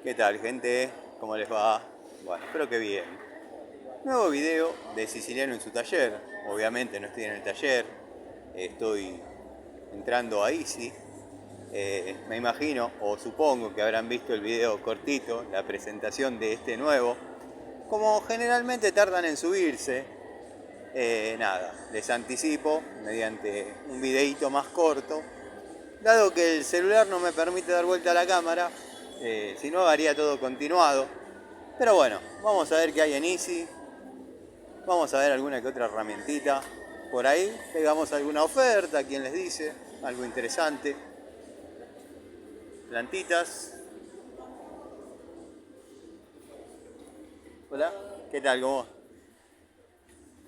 ¿Qué tal, gente? ¿Cómo les va? Bueno, espero que bien. Nuevo video de Siciliano en su taller. Obviamente no estoy en el taller, estoy entrando a Easy. Me imagino o supongo que habrán visto el video cortito, la presentación de este nuevo. Como generalmente tardan en subirse, nada, les anticipo mediante un videíto más corto. Dado que el celular no me permite dar vuelta a la cámara, si no haría todo continuado. Pero bueno, vamos a ver qué hay en Easy. Vamos a ver alguna que otra herramientita. Por ahí pegamos alguna oferta, quien les dice, algo interesante. Plantitas. Hola, ¿qué tal? ¿Cómo?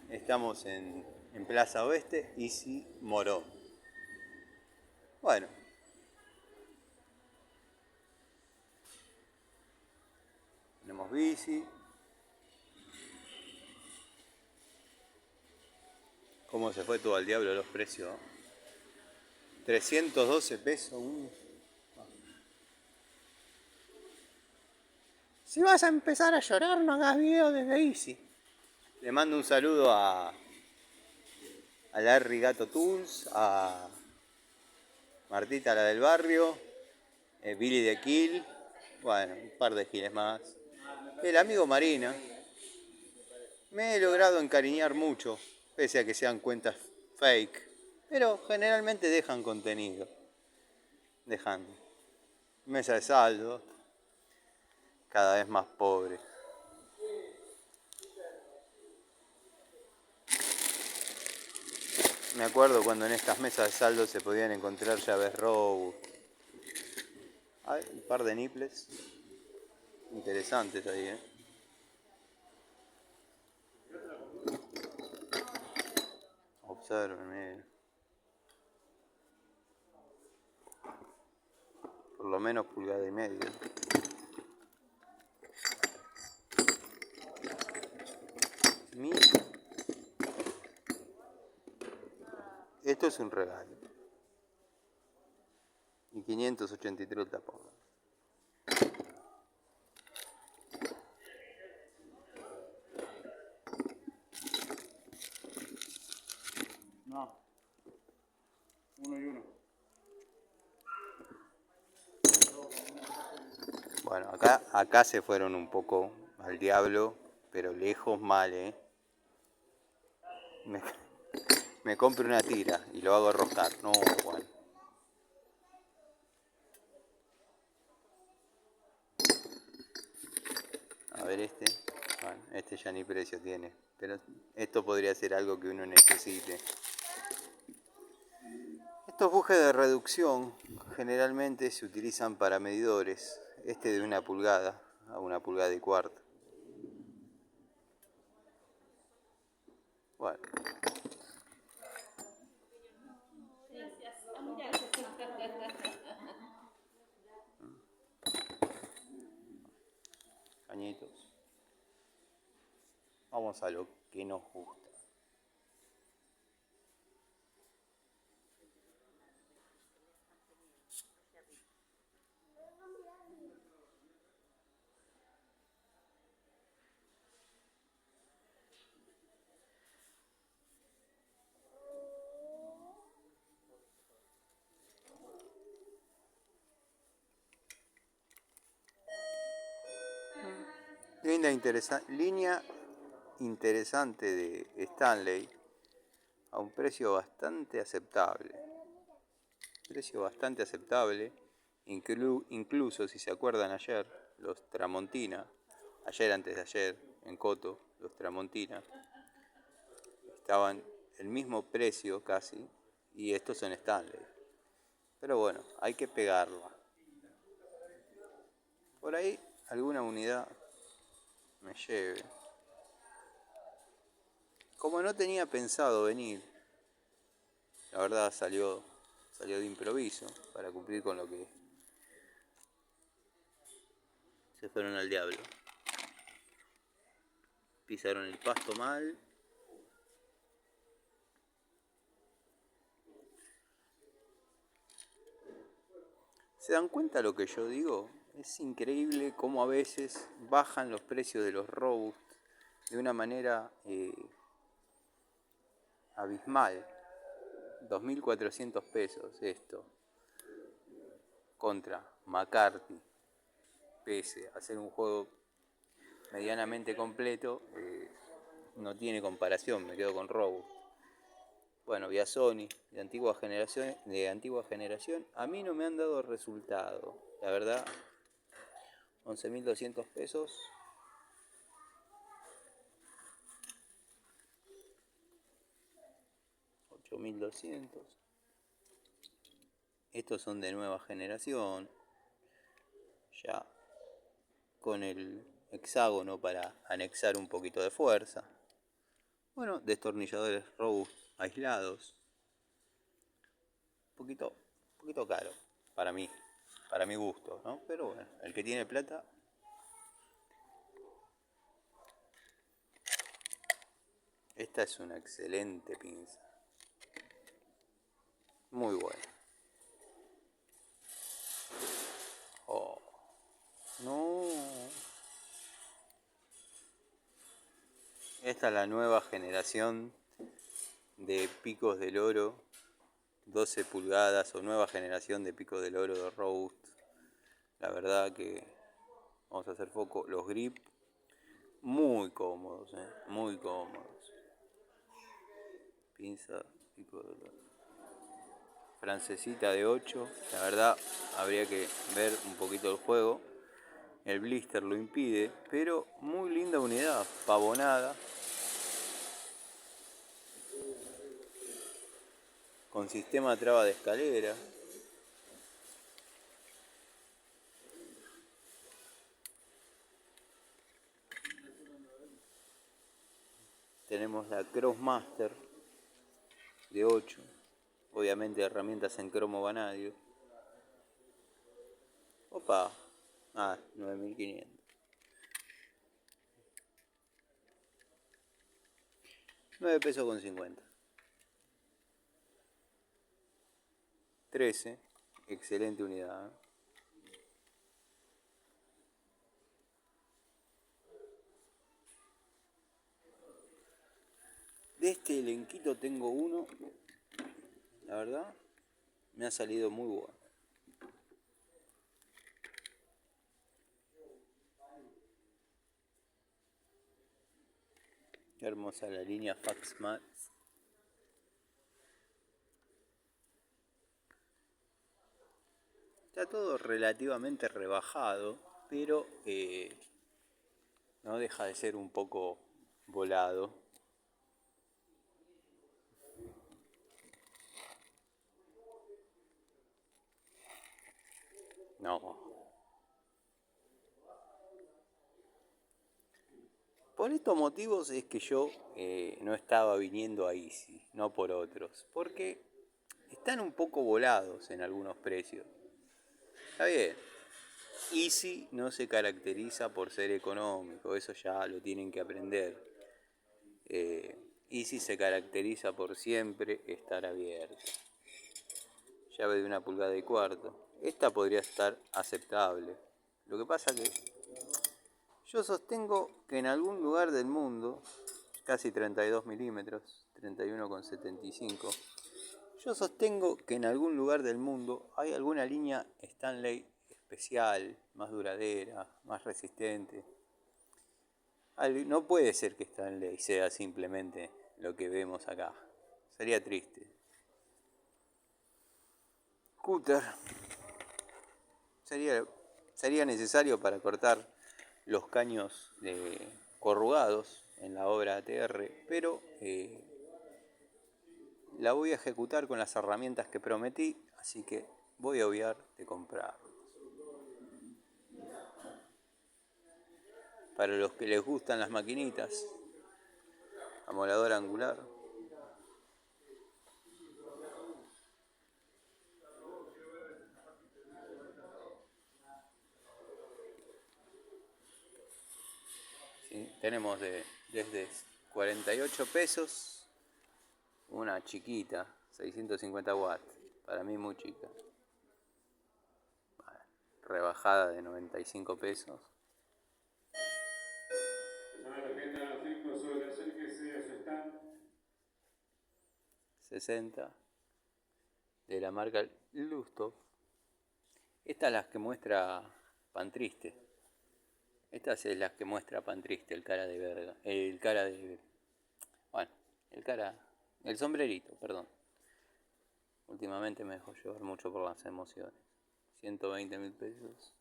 Estamos en Plaza Oeste, Easy Moró. Bueno, tenemos bici. ¿Cómo se fue todo al diablo los precios? 312 pesos. Si vas a empezar a llorar, no hagas video desde Easy. Le mando un saludo a Larry Gato Tools, a Martita la del barrio, Billy de Kill, bueno, un par de giles más. El amigo Marina. Me he logrado encariñar mucho, pese a que sean cuentas fake, pero generalmente dejan contenido. Dejan mesa de saldo, cada vez más pobre. Me acuerdo cuando en estas mesas de saldo se podían encontrar llaves Row. Hay un par de nipples interesantes ahí, Observen, por lo menos pulgada y media. Esto es un regalo. Y 583 el tapón. No. Uno y uno. Bueno, acá se fueron un poco al diablo, pero lejos mal, Me compro una tira y lo hago rojar. No, bueno. A ver este. Bueno, este ya ni precio tiene. Pero esto podría ser algo que uno necesite. Estos bujes de reducción generalmente se utilizan para medidores. Este de 1 pulgada a 1,25 pulgadas. Bueno. Cañitos. Vamos a lo que nos gusta. Línea interesante de Stanley a un precio bastante aceptable. Incluso si se acuerdan ayer, los Tramontina, ayer antes de ayer, en Coto, los Tramontina, estaban el mismo precio casi, y estos son Stanley. Pero bueno, hay que pegarla. Por ahí alguna unidad me lleve. Como no tenía pensado venir, la verdad salió de improviso para cumplir con lo que se fueron al diablo. Pisaron el pasto mal. ¿Se dan cuenta lo que yo digo? Es increíble cómo a veces bajan los precios de los Robust de una manera abismal. 2.400 pesos esto contra McCarthy, pese a ser un juego medianamente completo, no tiene comparación, me quedo con Robust. Bueno, vía Sony, de antigua generación, a mí no me han dado resultado, la verdad. 11.200 pesos. $8.200. Estos son de nueva generación, ya con el hexágono para anexar un poquito de fuerza. Bueno, destornilladores Robust aislados. Un poquito caro para mí, para mi gusto, ¿no? Pero bueno, el que tiene plata. Esta es una excelente pinza. Muy buena. Oh, no. Esta es la nueva generación de picos del oro, 12 pulgadas o nueva generación de picos del oro de Robust. La verdad que, vamos a hacer foco, los grip muy cómodos, muy cómodos. Pinza, pico del oro. Francesita de 8, la verdad habría que ver un poquito el juego. El blister lo impide, pero muy linda unidad, pavonada. Con sistema traba de escalera. Tenemos la Crossmaster de 8. Obviamente herramientas en cromo vanadio. Opa. 9.500. 9 pesos con 50. 13. Excelente unidad. De este elenquito tengo uno. La verdad, me ha salido muy bueno. Qué hermosa la línea Faxmat. Está todo relativamente rebajado, pero no deja de ser un poco volado. No. Por estos motivos es que yo no estaba viniendo a Easy, no por otros, porque están un poco volados en algunos precios. Está bien, Easy no se caracteriza por ser económico, eso ya lo tienen que aprender. Easy se caracteriza por siempre estar abierto. Llave de 1,25 pulgadas. Esta podría estar aceptable. Lo que pasa que yo sostengo que en algún lugar del mundo, casi 32 milímetros, 31,75, yo sostengo que en algún lugar del mundo hay alguna línea Stanley especial, más duradera, más resistente. No puede ser que Stanley sea simplemente lo que vemos acá. Sería triste. Cutter sería necesario para cortar los caños corrugados en la obra ATR, pero la voy a ejecutar con las herramientas que prometí, así que voy a obviar de comprar. Para los que les gustan las maquinitas, amolador angular. ¿Sí? Tenemos desde 48 pesos una chiquita, 650 watts, para mí muy chica. rebajada de 95 pesos. $60 de la marca Lustov. Estas las que muestra Pan Triste. Estas es las que muestra Pan Triste, el cara de verga. El sombrerito, perdón. Últimamente me dejó llevar mucho por las emociones. 120.000 pesos.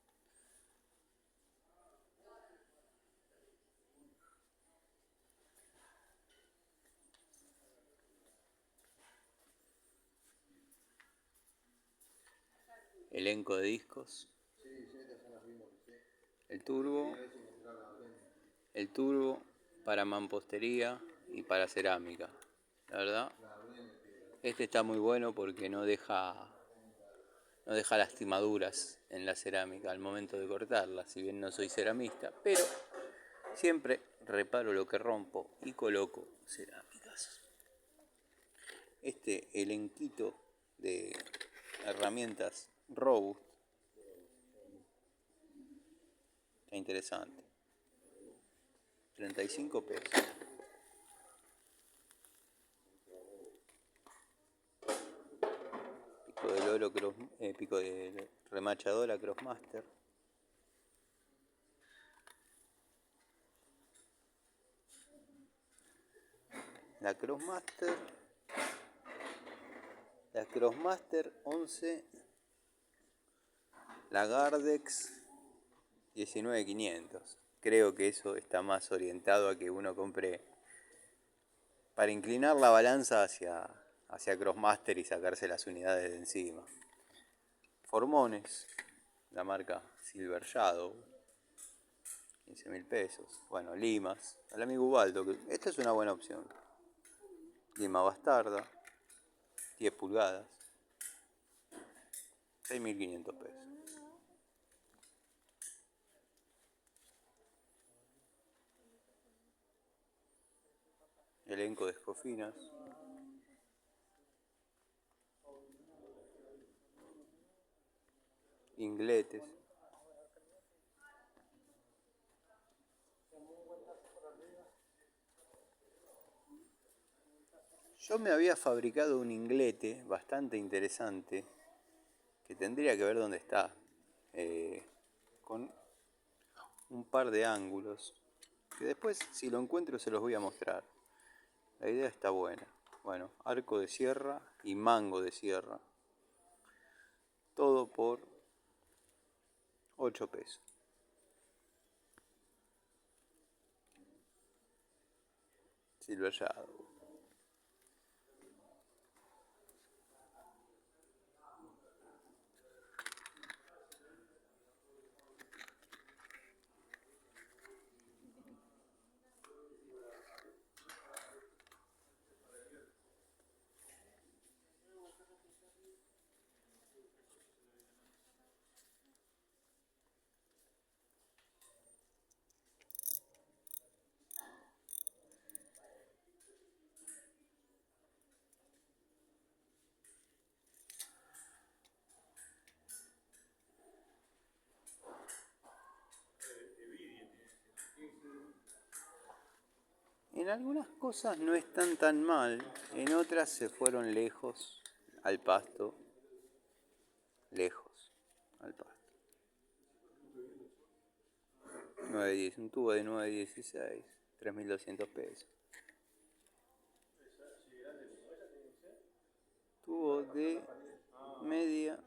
Elenco de discos. El turbo para mampostería y para cerámica. La verdad, este está muy bueno porque no deja lastimaduras en la cerámica al momento de cortarla, si bien no soy ceramista, pero siempre reparo lo que rompo y coloco cerámicas. Este elenquito de herramientas Robust está interesante. 35 pesos. Pico de remachadora Crossmaster. La Crossmaster 11, la Gardex 19.500. Creo que eso está más orientado a que uno compre para inclinar la balanza hacia Crossmaster y sacarse las unidades de encima. Formones, la marca Silver Shadow, 15.000 pesos. Bueno, limas, al amigo Ubaldo, que esta es una buena opción. Lima bastarda, 10 pulgadas, 6.500 pesos. Elenco de escofinas. Ingletes. Yo me había fabricado un inglete bastante interesante que tendría que ver dónde está, con un par de ángulos que después, si lo encuentro, se los voy a mostrar. La idea está buena. Bueno, arco de sierra y mango de sierra, todo por 8 pesos. Silver Shadow. En algunas cosas no están tan mal, en otras se fueron lejos al pasto. Lejos al pasto. 9.10, un tubo de 9.16, 3.200 pesos. Tubo de media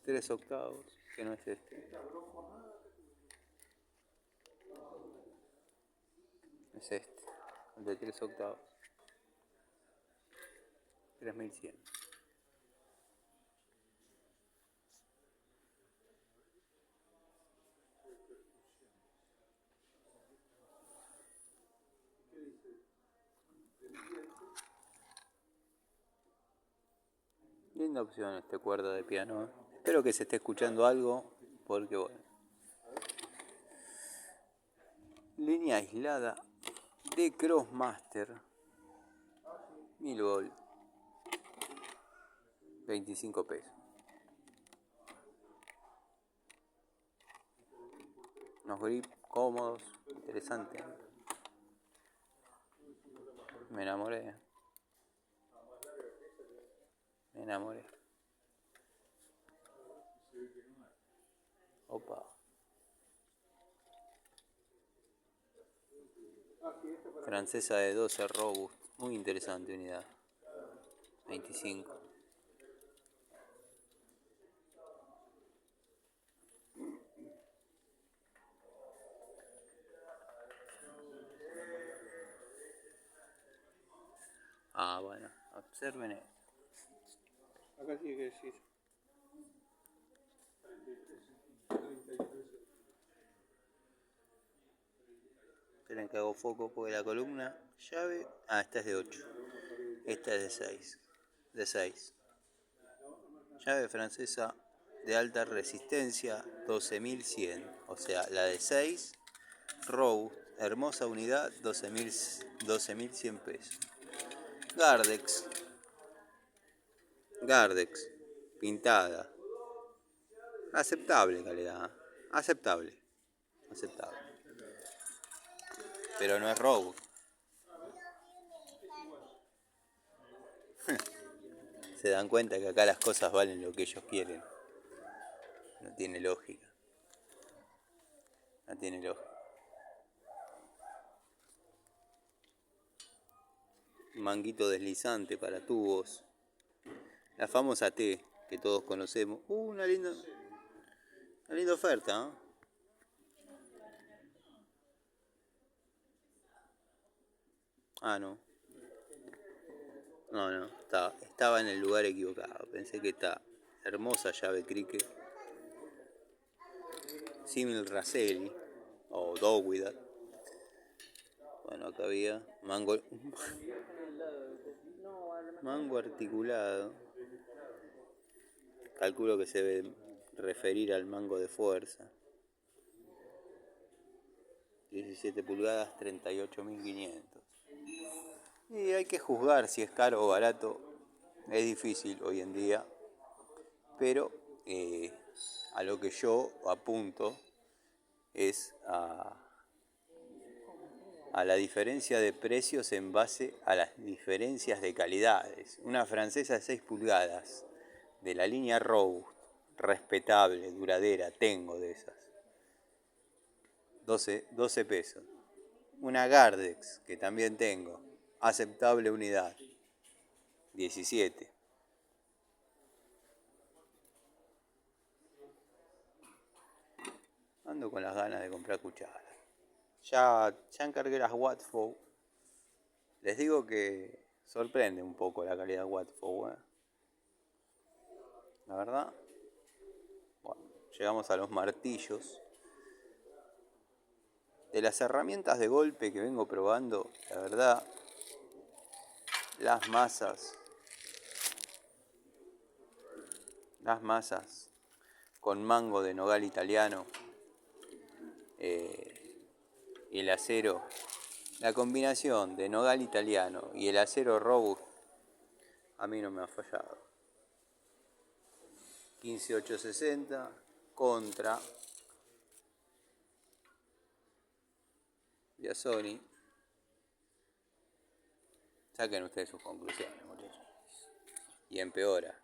3 octavos, que no es este. Es este, el de 3 octavos. 3.100. Linda opción este cuerda de piano. Espero que se esté escuchando algo, porque bueno. Línea aislada de Crossmaster. 1000 volt. 25 pesos. Unos grips cómodos, interesante. Me enamoré. Me enamoré. Opa. Francesa de 12 Robust. Muy interesante unidad. 25. Ah, bueno. Observen esto. Acá tiene que decir. Esperen que hago foco porque la columna llave. Ah, esta es de 8. Esta es de 6. De 6. Llave francesa de alta resistencia 12.100. O sea, la de 6. Robust. Hermosa unidad 12.100 pesos. Gardex. Gardex. Pintada. Aceptable calidad. Aceptable. Aceptable. Pero no es Robust. Se dan cuenta que acá las cosas valen lo que ellos quieren. No tiene lógica. No tiene lógica. Manguito deslizante para tubos. La famosa T que todos conocemos. Una linda oferta, ¿eh? Ah, no. No. Estaba en el lugar equivocado. Pensé que esta hermosa llave cricket. Simil Raselli. O Dowida. Bueno, acá había mango articulado. Calculo que se debe referir al mango de fuerza. 17 pulgadas, 38.500. Y hay que juzgar si es caro o barato. Es difícil hoy en día. Pero a lo que yo apunto es a la diferencia de precios en base a las diferencias de calidades. Una francesa de 6 pulgadas de la línea Robust, respetable, duradera, tengo de esas. 12 pesos. Una Gardex, que también tengo, aceptable unidad, 17. Ando con las ganas de comprar cucharas. Ya encargué las Watford. Les digo que sorprende un poco la calidad de Watford, ¿eh? La verdad. Bueno, llegamos a los martillos. De las herramientas de golpe que vengo probando, la verdad, las masas con mango de nogal italiano y el acero, la combinación de nogal italiano y el acero Robust, a mí no me ha fallado. 15860 contra Biasoni. Saquen ustedes sus conclusiones, muchachos. Y empeora.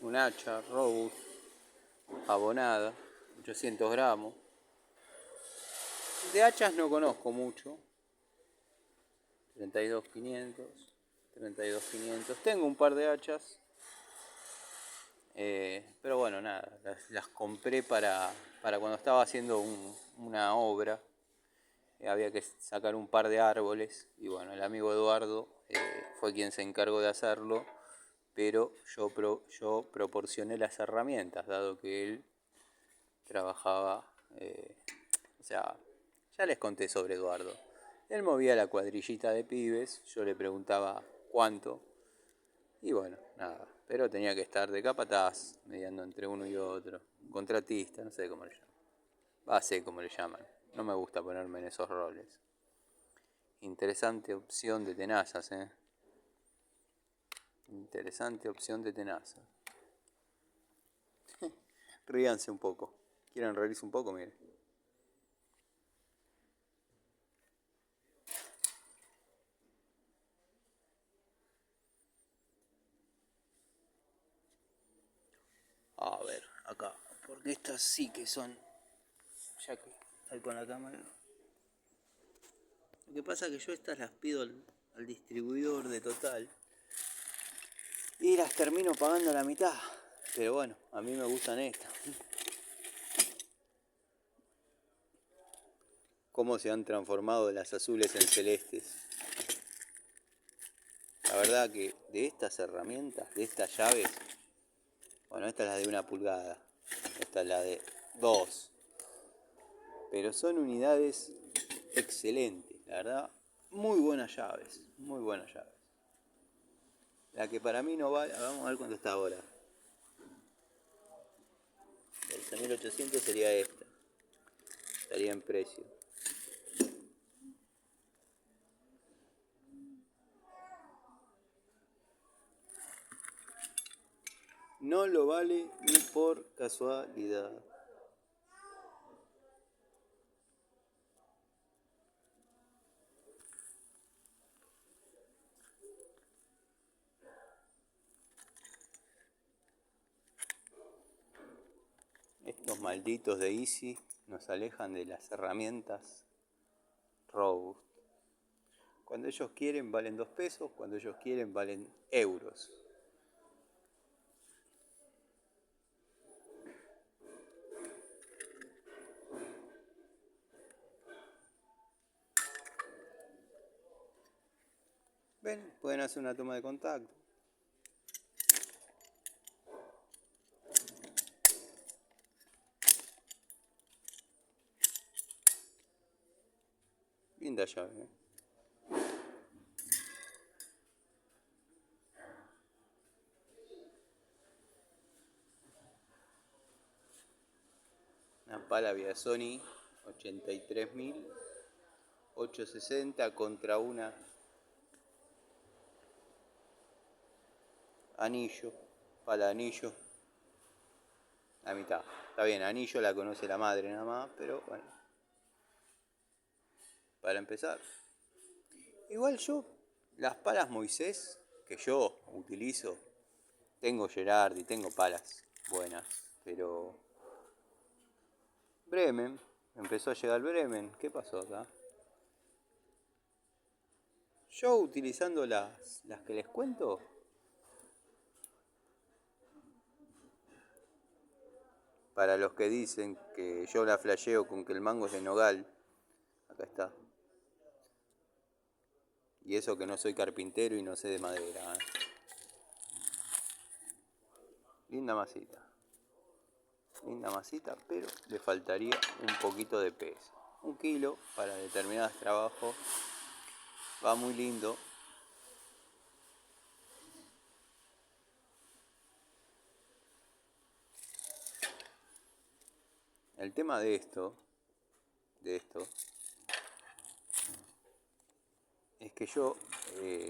Un hacha Robust abonada, 800 gramos. De hachas no conozco mucho. 32.500. Tengo un par de hachas. Pero bueno, nada. Las compré para cuando estaba haciendo una obra. Había que sacar un par de árboles. Y bueno, el amigo Eduardo fue quien se encargó de hacerlo. Pero yo proporcioné las herramientas, dado que él trabajaba, o sea, ya les conté sobre Eduardo. Él movía la cuadrillita de pibes, yo le preguntaba cuánto, Y bueno, nada, pero tenía que estar de capataz, mediando entre uno y otro, contratista, no sé cómo le llaman. Sé cómo le llaman, no me gusta ponerme en esos roles. Interesante opción de tenazas, Interesante opción de tenazas. Ríanse un poco. ¿Quieren reírse un poco? Miren. A ver, acá. Porque estas sí que son. Ya que estoy con la cámara. Lo que pasa es que yo estas las pido al distribuidor de Total. Y las termino pagando a la mitad. Pero bueno, a mí me gustan estas. Cómo se han transformado las azules en celestes. La verdad que de estas herramientas, de estas llaves, bueno, esta es la de 1 pulgada, esta es la de 2, pero son unidades excelentes, la verdad, muy buenas llaves, muy buenas llaves. La que para mí no vale, vamos a ver cuánto está ahora. El 6800 sería esta, estaría en precio. No lo vale ni por casualidad. Estos malditos de Easy nos alejan de las herramientas Robust. Cuando ellos quieren valen 2 pesos, cuando ellos quieren valen euros. ¿Ven? Pueden hacer una toma de contacto. Linda llave, Una pala Sony 83.860 contra una anillo, pala anillo, la mitad. Está bien, anillo la conoce la madre nada más, pero bueno. Para empezar. Igual yo, las palas Moisés que yo utilizo, tengo Gerardi, tengo palas buenas, pero Bremen, empezó a llegar Bremen, ¿qué pasó acá? Yo utilizando las que les cuento, para los que dicen que yo la flasheo con que el mango es de nogal, acá está. Y eso que no soy carpintero y no sé de madera. Linda masita. Linda masita, pero le faltaría un poquito de peso. 1 kilo para determinados trabajos va muy lindo. El tema de esto, es que yo,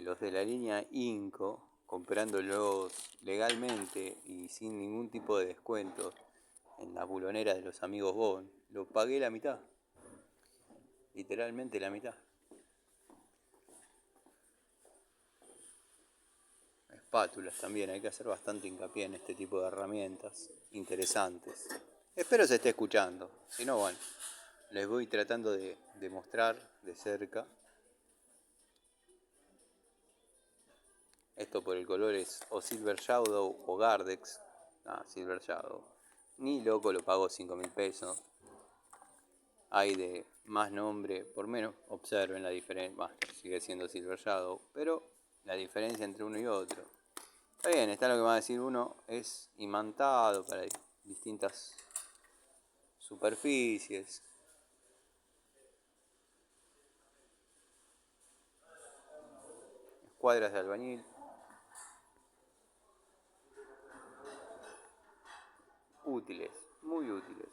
los de la línea Inco, comprándolos legalmente y sin ningún tipo de descuento en la bulonera de los amigos Bon, lo pagué la mitad. Literalmente la mitad. Espátulas también, hay que hacer bastante hincapié en este tipo de herramientas interesantes. Espero se esté escuchando, si no, bueno, les voy tratando de mostrar de cerca. Esto por el color es o Silver Shadow o Gardex. Silver Shadow. Ni loco lo pago 5.000 pesos. Hay de más nombre, por menos observen la diferencia. Sigue siendo Silver Shadow, pero la diferencia entre uno y otro. Está bien, está lo que va a decir uno, es imantado para distintas superficies. Escuadras de albañil. útiles, muy útiles.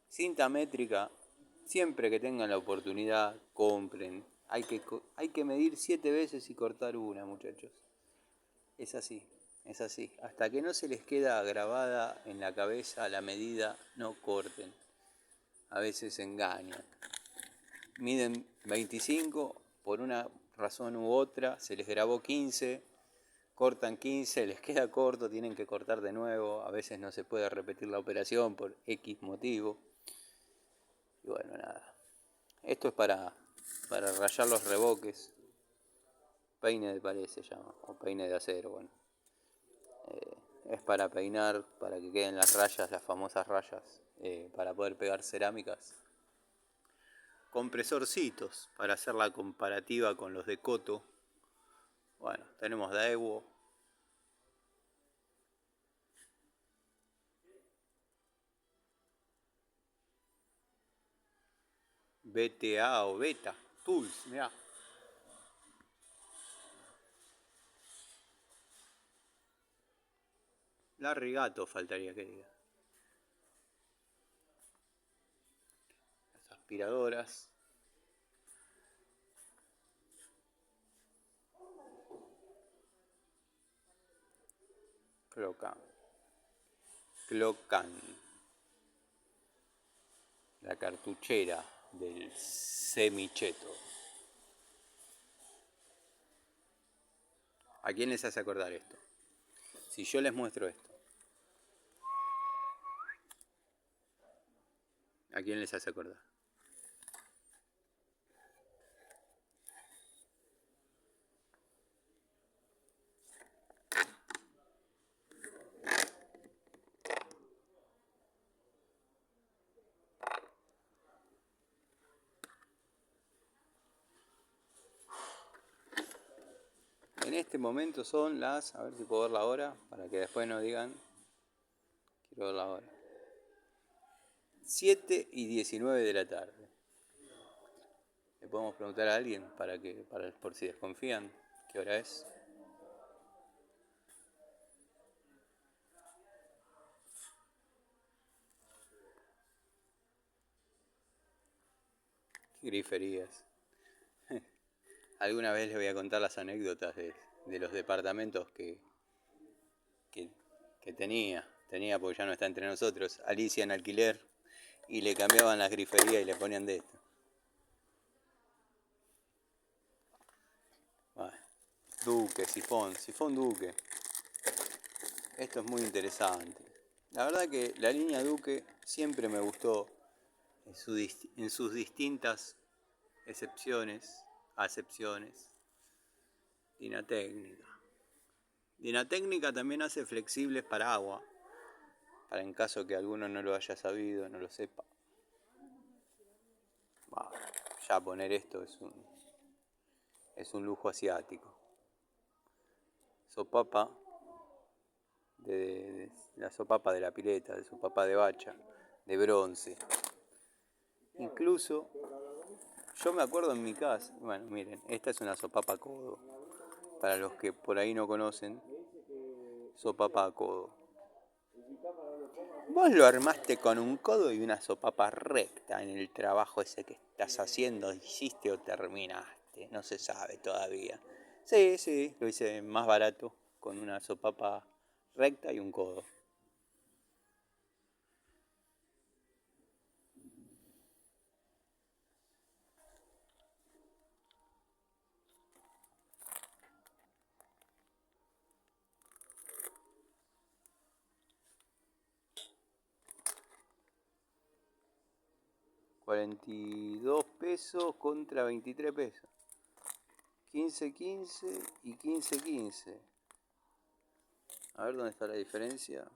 Cinta métrica, siempre que tengan la oportunidad, compren. Hay que medir 7 veces y cortar una, muchachos. Es así, es así. Hasta que no se les queda grabada en la cabeza la medida, no corten. A veces engañan. Miden 25, por una razón u otra, se les grabó 15, cortan 15, les queda corto, tienen que cortar de nuevo. A veces no se puede repetir la operación por X motivo. Y bueno, nada. Esto es para rayar los reboques. Peine de pared se llama, o peine de acero, bueno. Es para peinar, para que queden las rayas, las famosas rayas, para poder pegar cerámicas. Compresorcitos, para hacer la comparativa con los de Koto. Bueno, tenemos Daewoo. BTA o Beta Tools, mirá. Larry Gato faltaría que diga. Las aspiradoras. Clocan. La cartuchera del semicheto. ¿A quién les hace acordar esto? Si yo les muestro esto, ¿a quién les hace acordar? En este momento son las, a ver si puedo ver la hora, para que después no digan, quiero ver la hora. 7:19 de la tarde. Le podemos preguntar a alguien por si desconfían, ¿qué hora es? ¿Qué griferías? Alguna vez les voy a contar las anécdotas de los departamentos que tenía porque ya no está entre nosotros, Alicia en alquiler, y le cambiaban las griferías y le ponían de esto. Bueno, Duque, sifón Duque. Esto es muy interesante. La verdad que la línea Duque siempre me gustó en sus distintas acepciones. Dinatécnica. Dinatécnica también hace flexibles para agua, para en caso que alguno no lo haya sabido, no lo sepa. Bah, ya poner esto es un lujo asiático. Sopapa, la sopapa de la pileta, de sopapa de bacha, de bronce. Incluso, yo me acuerdo en mi casa, bueno, miren, esta es una sopapa codo. Para los que por ahí no conocen, sopapa a codo. Vos lo armaste con un codo y una sopapa recta en el trabajo ese que estás haciendo, hiciste o terminaste, no se sabe todavía. Sí, lo hice más barato con una sopapa recta y un codo. $42 contra 23 pesos. 15.15 y 15.15. A ver dónde está la diferencia.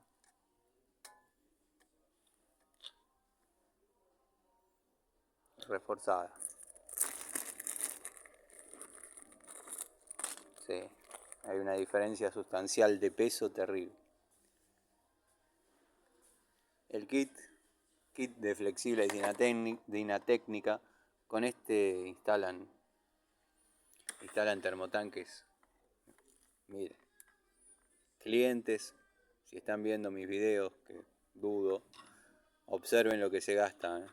Reforzada. Sí, hay una diferencia sustancial de peso terrible. El kit de flexible Dinatécnica, con este instalan termotanques. Miren, clientes si están viendo mis videos, que dudo, observen lo que se gasta, ¿eh?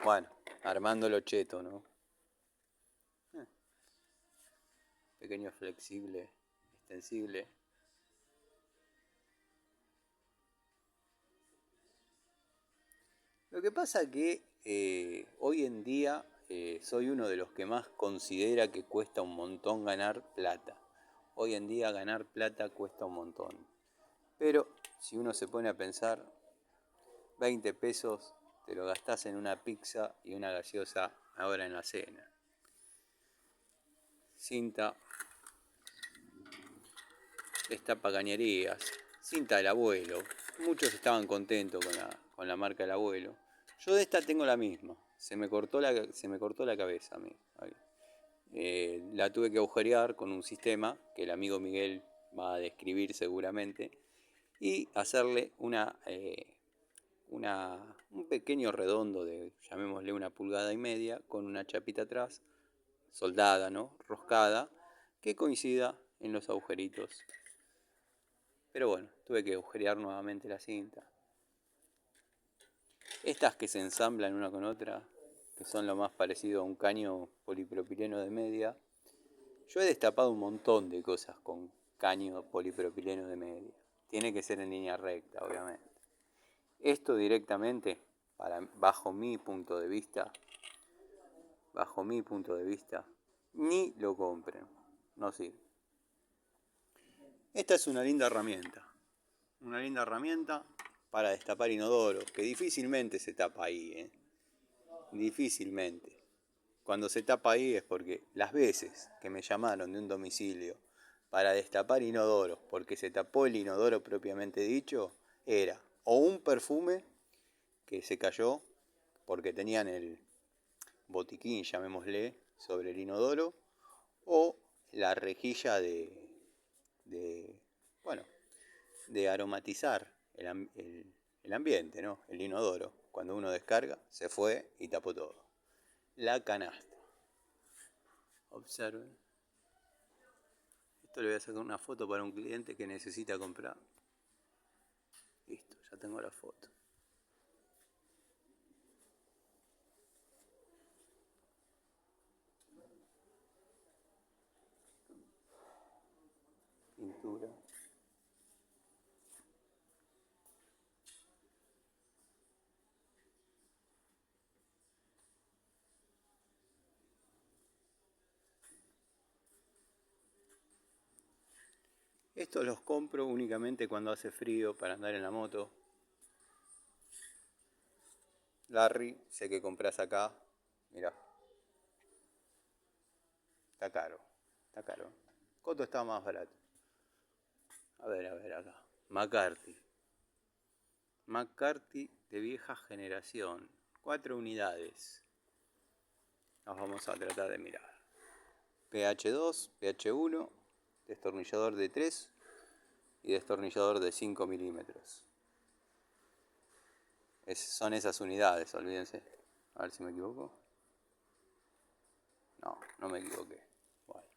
Bueno, armando lo cheto, ¿no? Pequeño flexible, extensible. Lo que pasa que hoy en día soy uno de los que más considera que cuesta un montón ganar plata. Hoy en día ganar plata cuesta un montón. Pero si uno se pone a pensar, 20 pesos te lo gastás en una pizza y una gaseosa ahora en la cena. Cinta, destapa cañerías, cinta del abuelo. Muchos estaban contentos con la marca del abuelo. Yo de esta tengo la misma. Se me cortó la cabeza a mí. La tuve que agujerear con un sistema que el amigo Miguel va a describir seguramente y hacerle un pequeño redondo de, llamémosle 1,5 pulgadas con una chapita atrás, soldada, ¿no? Roscada, que coincida en los agujeritos. Pero bueno, tuve que agujerear nuevamente la cinta. Estas que se ensamblan una con otra, que son lo más parecido a un caño polipropileno de media. Yo he destapado un montón de cosas con caño polipropileno de media. Tiene que ser en línea recta, obviamente. Esto directamente, bajo mi punto de vista, ni lo compren. No sirve. Esta es una linda herramienta. Una linda herramienta para destapar inodoro, que difícilmente se tapa ahí, ¿eh? Difícilmente. Cuando se tapa ahí es porque las veces que me llamaron de un domicilio para destapar inodoros, porque se tapó el inodoro propiamente dicho, era o un perfume que se cayó porque tenían el botiquín, llamémosle, sobre el inodoro, o la rejilla bueno, de aromatizar el ambiente, ¿no? El inodoro. Cuando uno descarga, se fue y tapó todo. La canasta. Observen. Esto le voy a sacar una foto para un cliente que necesita comprar. Listo, ya tengo la foto. Pintura. Estos los compro únicamente cuando hace frío para andar en la moto. Larry, sé que compras acá. Mirá. Está caro. Está caro. Coto está más barato. A ver acá. McCarthy. McCarthy de vieja generación. 4 unidades. Las vamos a tratar de mirar. PH2, PH1, destornillador de 3 y destornillador de 5 milímetros. Son esas unidades, olvídense. A ver si me equivoco. No, no me equivoqué. Bueno.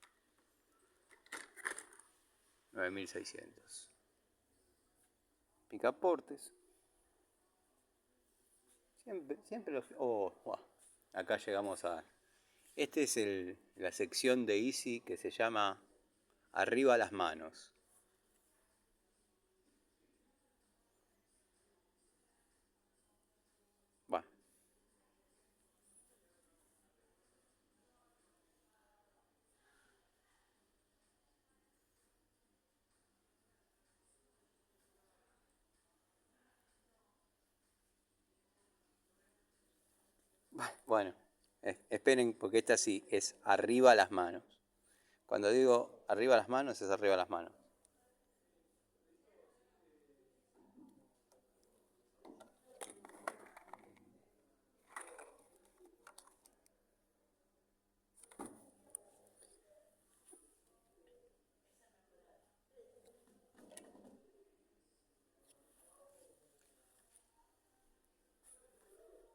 9600. Picaportes. Siempre los... Oh, wow. Acá llegamos a... Este es la sección de Easy que se llama Arriba las manos. Bueno. Bueno, esperen porque esta sí es arriba las manos. Cuando digo arriba las manos es arriba las manos.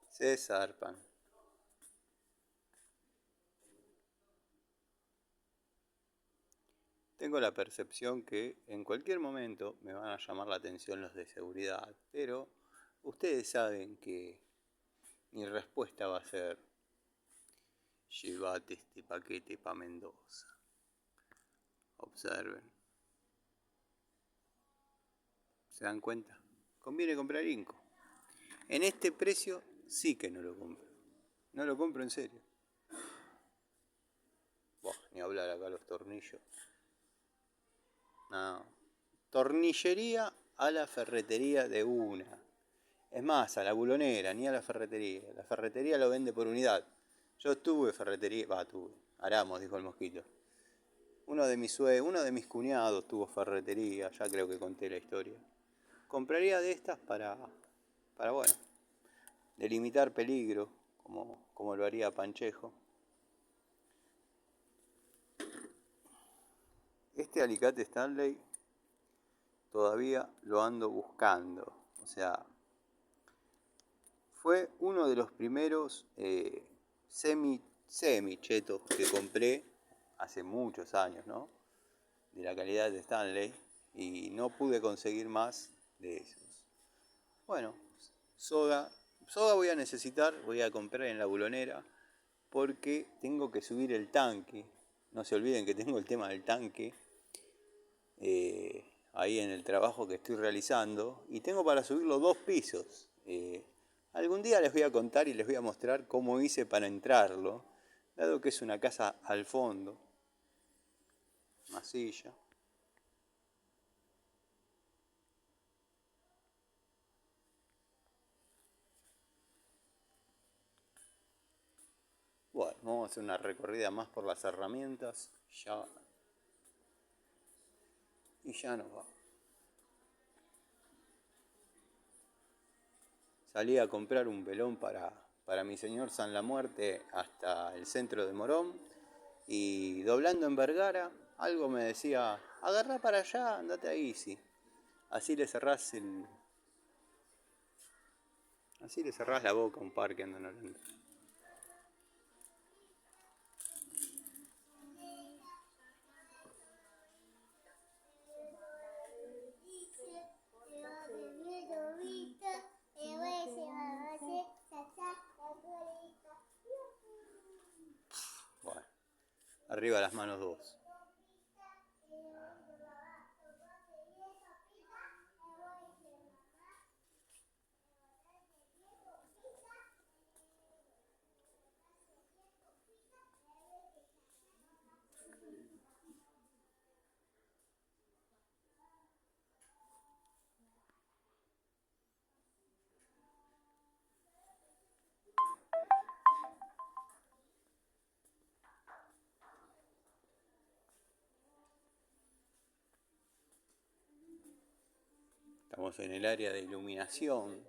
Se zarpan. tengo la percepción que en cualquier momento me van a llamar la atención los de seguridad, pero ustedes saben que mi respuesta va a ser: llévate este paquete pa' Mendoza. Observen. ¿Se dan cuenta? Conviene comprar Inco. En este precio sí que no lo compro. No lo compro en serio. Buah, ni hablar acá los tornillos. No. Tornillería a la ferretería de una. Es más, a la bulonera, ni a la ferretería. La ferretería lo vende por unidad. Yo tuve ferretería, tuve. Aramos, dijo el mosquito. Uno de mis cuñados tuvo ferretería, ya creo que conté la historia. Compraría de estas para bueno, delimitar peligro, como lo haría Panchejo. Este alicate Stanley todavía lo ando buscando. O sea, fue uno de los primeros semi chetos que compré hace muchos años, ¿no? De la calidad de Stanley, y no pude conseguir más de esos. Bueno, soga voy a necesitar, voy a comprar en la bulonera, porque tengo que subir el tanque. No se olviden que tengo el tema del tanque ahí en el trabajo que estoy realizando, y tengo para subirlo 2 pisos. Algún día les voy a contar y les voy a mostrar cómo hice para entrarlo, dado que es una casa al fondo, masilla. Bueno, vamos a hacer una recorrida más por las herramientas y ya nos va. Salí a comprar un velón para mi señor San La Muerte hasta el centro de Morón, y doblando en Vergara, algo me decía: agarrá para allá, andate a Easy. Así le cerrás la boca a un par que andan hablando. Bueno, arriba las manos dos. Estamos en el área de iluminación.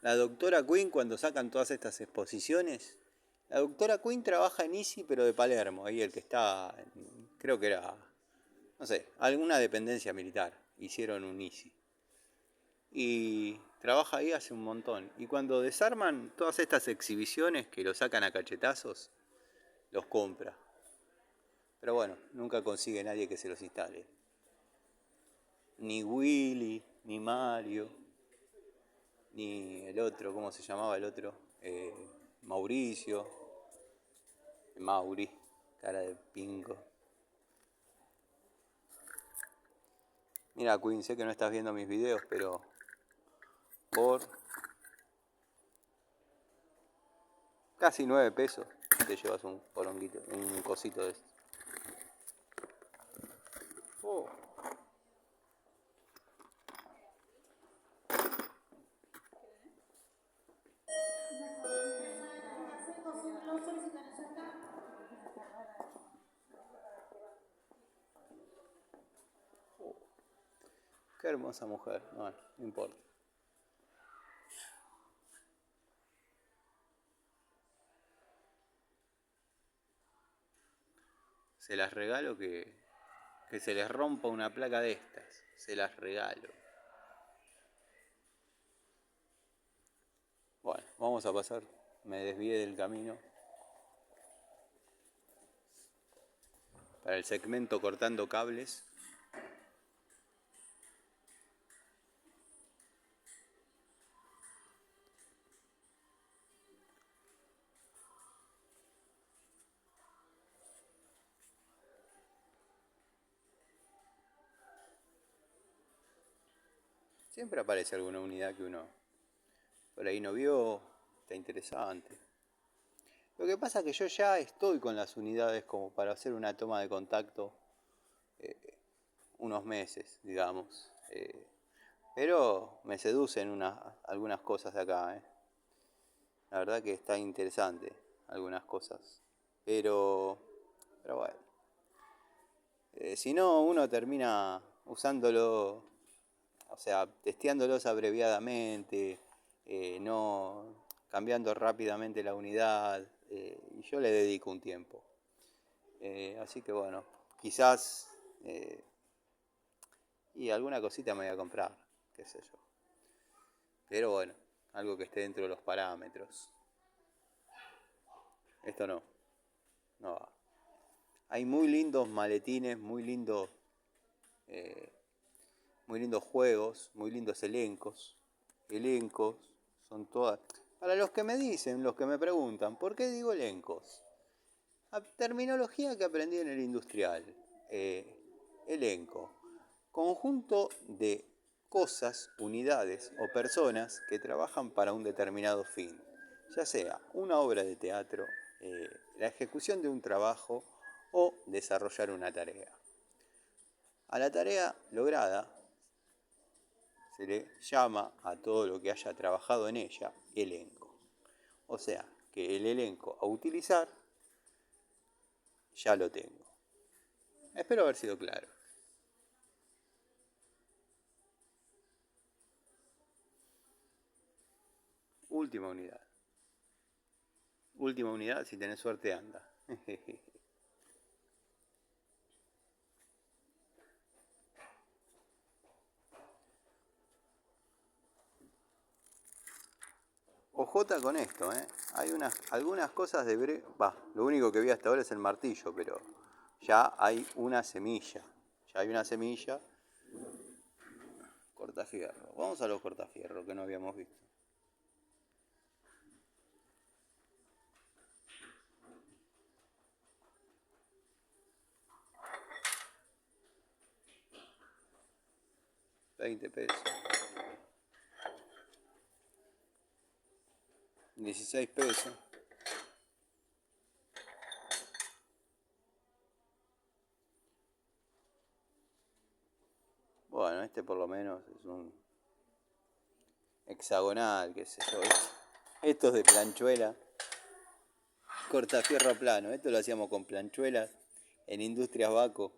La doctora Quinn, cuando sacan todas estas exposiciones, la doctora Quinn trabaja en Easy, pero de Palermo, ahí el que está, creo que era, no sé, alguna dependencia militar, hicieron un Easy. Y trabaja ahí hace un montón. Y cuando desarman todas estas exhibiciones que lo sacan a cachetazos, los compra. Pero bueno, nunca consigue nadie que se los instale. Ni Willy, ni Mario, ni el otro, ¿cómo se llamaba el otro? Mauricio. Mauri, cara de pingo. Mira, Queen, sé que no estás viendo mis videos, pero por casi 9 pesos te llevas un poronguito, un cosito de esto. Oh. Qué hermosa mujer, no importa. Se las regalo, que se les rompa una placa de estas. Se las regalo. Bueno. Vamos a pasar, me desvié del camino para el segmento cortando cables. Siempre aparece alguna unidad que uno por ahí no vio, está interesante. Lo que pasa es que yo ya estoy con las unidades como para hacer una toma de contacto unos meses, digamos. Pero me seducen algunas cosas de acá. La verdad que está interesante algunas cosas. Pero bueno. Si no, uno termina usándolo, o sea, testeándolos abreviadamente, no cambiando rápidamente la unidad, y yo le dedico un tiempo. Así que bueno, quizás y alguna cosita me voy a comprar, qué sé yo. Pero bueno, algo que esté dentro de los parámetros. Esto no va. Hay muy lindos maletines, muy lindos juegos, muy lindos elencos. Elencos son todas. Para los que me dicen, los que me preguntan, ¿por qué digo elencos? La terminología que aprendí en el industrial. Elenco. Conjunto de cosas, unidades o personas que trabajan para un determinado fin. Ya sea una obra de teatro, la ejecución de un trabajo o desarrollar una tarea. A la tarea lograda se le llama a todo lo que haya trabajado en ella elenco. O sea, que el elenco a utilizar ya lo tengo. Espero haber sido claro. Última unidad. Última unidad, si tenés suerte anda. Ojota con esto, Hay algunas cosas de lo único que vi hasta ahora es el martillo, pero ya hay una semilla. Ya hay una semilla. Cortafierro. Vamos a los cortafierros que no habíamos visto. $20. 16 pesos. Bueno, este por lo menos es un hexagonal, qué sé yo. Estos de planchuela. Cortafierro plano. Esto lo hacíamos con planchuelas en Industrias Baco.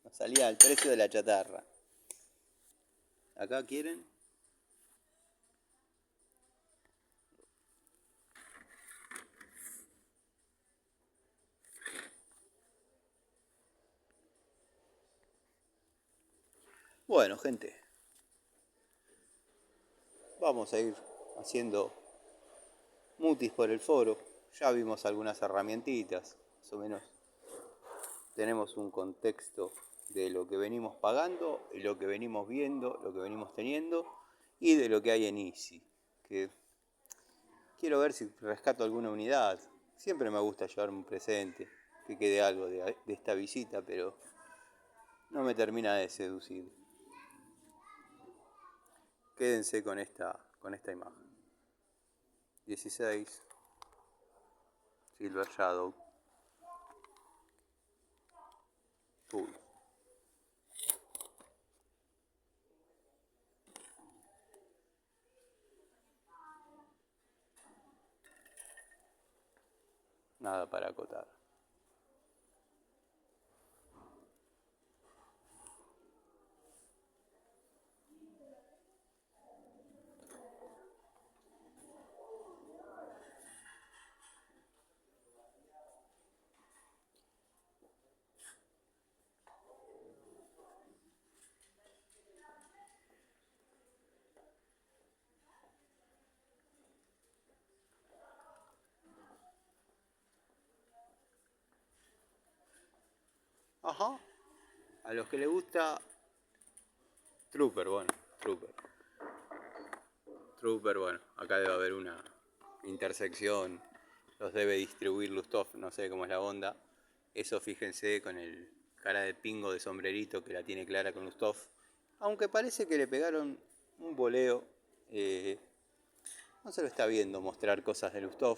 Nos salía al precio de la chatarra. Acá quieren. Bueno, gente. Vamos a ir haciendo mutis por el foro. Ya vimos algunas herramientitas. Más o menos tenemos un contexto de lo que venimos pagando, y lo que venimos viendo, lo que venimos teniendo y de lo que hay en Easy. Que quiero ver si rescato alguna unidad. Siempre me gusta llevarme un presente, que quede algo de esta visita, pero no me termina de seducir. Quédense con esta imagen. 16 Silver Shadow Full. Nada para acotar. Ajá. A los que les gusta Trooper, bueno, Trooper, bueno, acá debe haber una intersección, los debe distribuir Lustov, no sé cómo es la onda. Eso fíjense con el cara de pingo de sombrerito que la tiene clara con Lustov. Aunque parece que le pegaron un voleo, no se lo está viendo mostrar cosas de Lustov.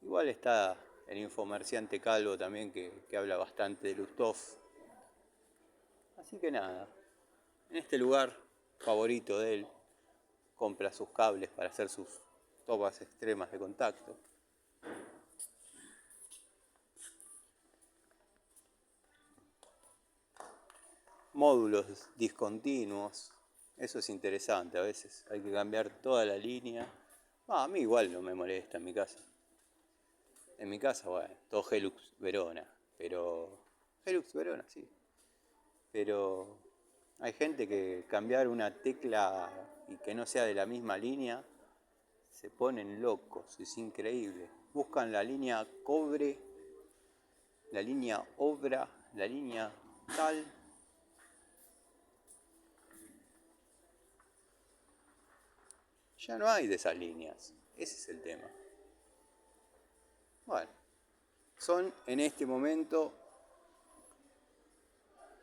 Igual está el infomerciante Calvo también que habla bastante de Lustov. Así que nada, en este lugar favorito de él, compra sus cables para hacer sus tomas extremas de contacto. Módulos discontinuos, eso es interesante, a veces hay que cambiar toda la línea. A mí igual no me molesta en mi casa. En mi casa, bueno, todo Helux Verona, pero... Helux Verona, sí. Pero hay gente que cambiar una tecla y que no sea de la misma línea, se ponen locos, es increíble. Buscan la línea cobre, la línea obra, la línea tal. Ya no hay de esas líneas, ese es el tema. Bueno, son en este momento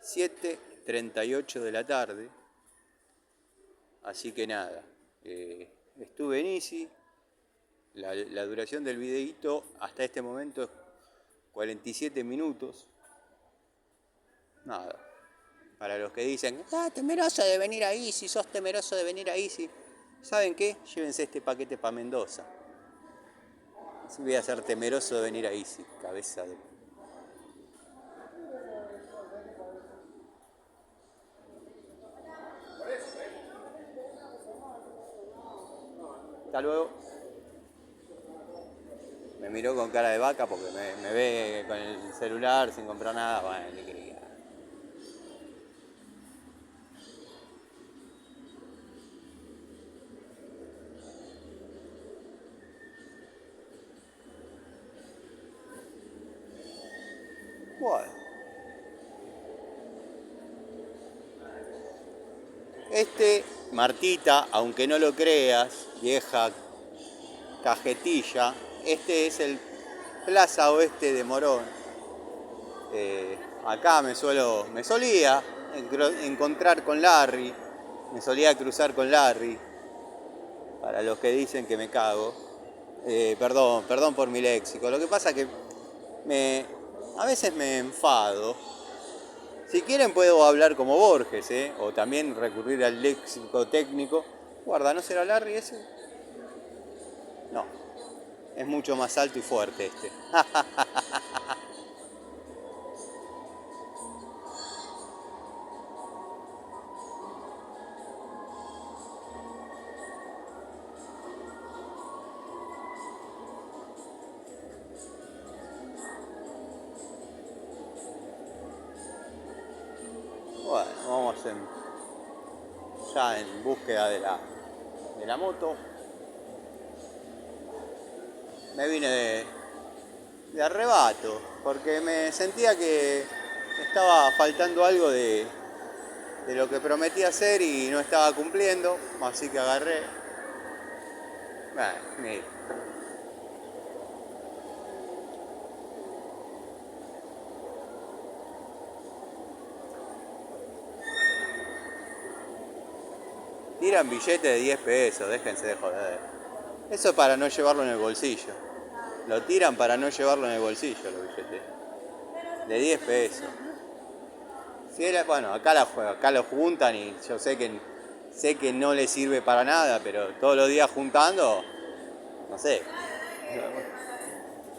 7:38 de la tarde, así que nada, estuve en Easy, la duración del videíto hasta este momento es 47 minutos, nada, para los que dicen, temeroso de venir a Easy, sos temeroso de venir a Easy, ¿saben qué? Llévense este paquete para Mendoza. Así voy a ser temeroso de venir a Easy, cabeza de... Hasta luego. Me miró con cara de vaca porque me ve con el celular sin comprar nada. Bueno, ¿qué quería? Bueno. Martita, aunque no lo creas, vieja cajetilla, este es el Plaza Oeste de Morón. Acá me solía encontrar con Larry, me solía cruzar con Larry, para los que dicen que me cago. Perdón por mi léxico. Lo que pasa es que a veces me enfado. Si quieren puedo hablar como Borges, o también recurrir al léxico técnico. Guarda, ¿no será Larry ese? No, es mucho más alto y fuerte este. Bueno, vamos ya en búsqueda de la moto. Me vine de arrebato, porque me sentía que estaba faltando algo de lo que prometí hacer y no estaba cumpliendo, así que agarré. Bueno, mira. Tiran billetes de 10 pesos, déjense de joder. Eso es para no llevarlo en el bolsillo. Lo tiran para no llevarlo en el bolsillo los billetes. De 10 pesos. Si era, bueno, acá lo juntan y yo sé que no le sirve para nada, pero todos los días juntando, no sé.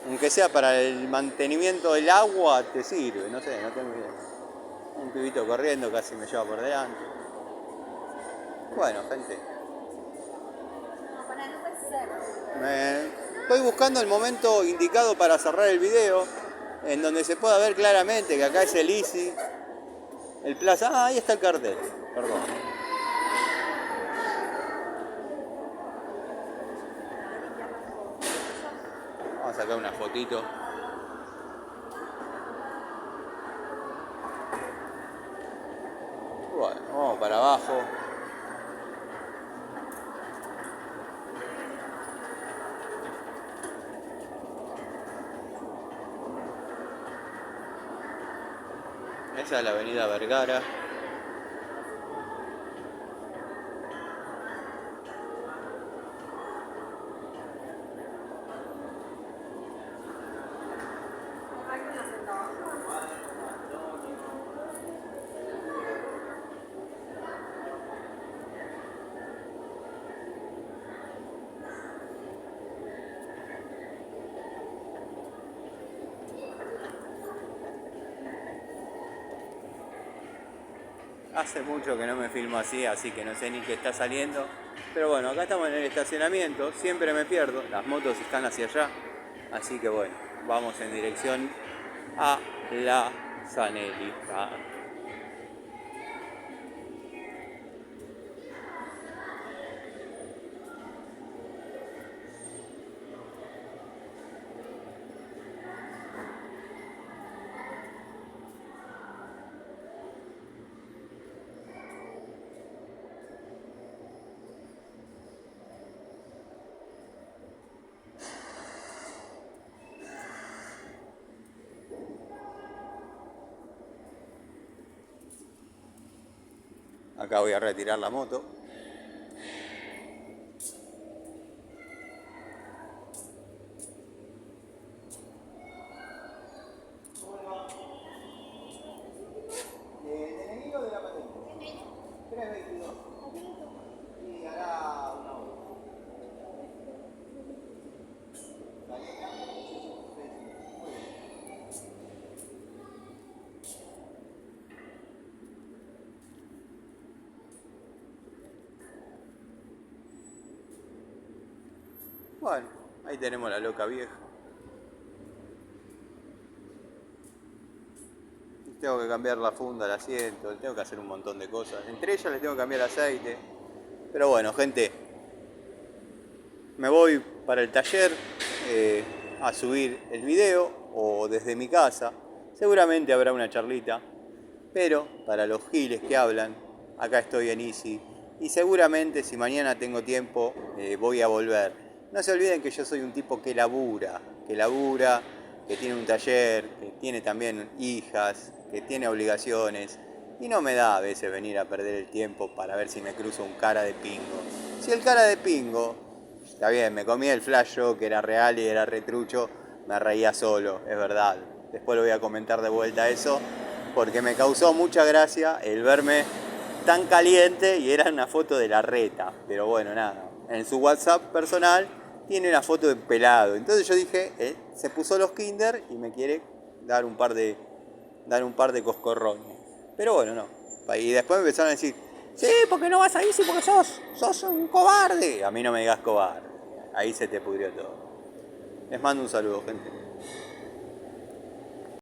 Aunque sea para el mantenimiento del agua, te sirve, no sé, no tengo idea. Un pibito corriendo casi me lleva por delante. Bueno, gente. Estoy buscando el momento indicado para cerrar el video, en donde se pueda ver claramente que acá es el Easy, el Plaza. Ah, ahí está el cartel, perdón. Vamos a sacar una fotito. Vamos para abajo. Esa es la avenida Vergara. Hace mucho que no me filmo así que no sé ni qué está saliendo. Pero bueno, acá estamos en el estacionamiento, siempre me pierdo, las motos están hacia allá. Así que bueno, vamos en dirección a la Zanelli. Acá voy a retirar la moto. ¿De enemigo de la patente? 322. Y hará una hora. Bueno, ahí tenemos la loca vieja. Tengo que cambiar la funda, el asiento, tengo que hacer un montón de cosas. Entre ellas les tengo que cambiar aceite. Pero bueno, gente, me voy para el taller a subir el video o desde mi casa. Seguramente habrá una charlita, pero para los giles que hablan, acá estoy en Easy. Y seguramente si mañana tengo tiempo voy a volver. No se olviden que yo soy un tipo que labura, que tiene un taller, que tiene también hijas, que tiene obligaciones. Y no me da a veces venir a perder el tiempo para ver si me cruzo un cara de pingo. Si el cara de pingo, está bien, me comí el flash yo, que era real y era retrucho, me reía solo, es verdad. Después lo voy a comentar de vuelta eso, porque me causó mucha gracia el verme tan caliente y era una foto de la reta. Pero bueno, nada, en su WhatsApp personal tiene una foto de pelado. Entonces yo dije, se puso los Kinder y me quiere dar un par de coscorrones. Pero bueno, no. Y después me empezaron a decir, sí, porque no vas a ir, sí, porque sos un cobarde. A mí no me digas cobarde. Ahí se te pudrió todo. Les mando un saludo, gente.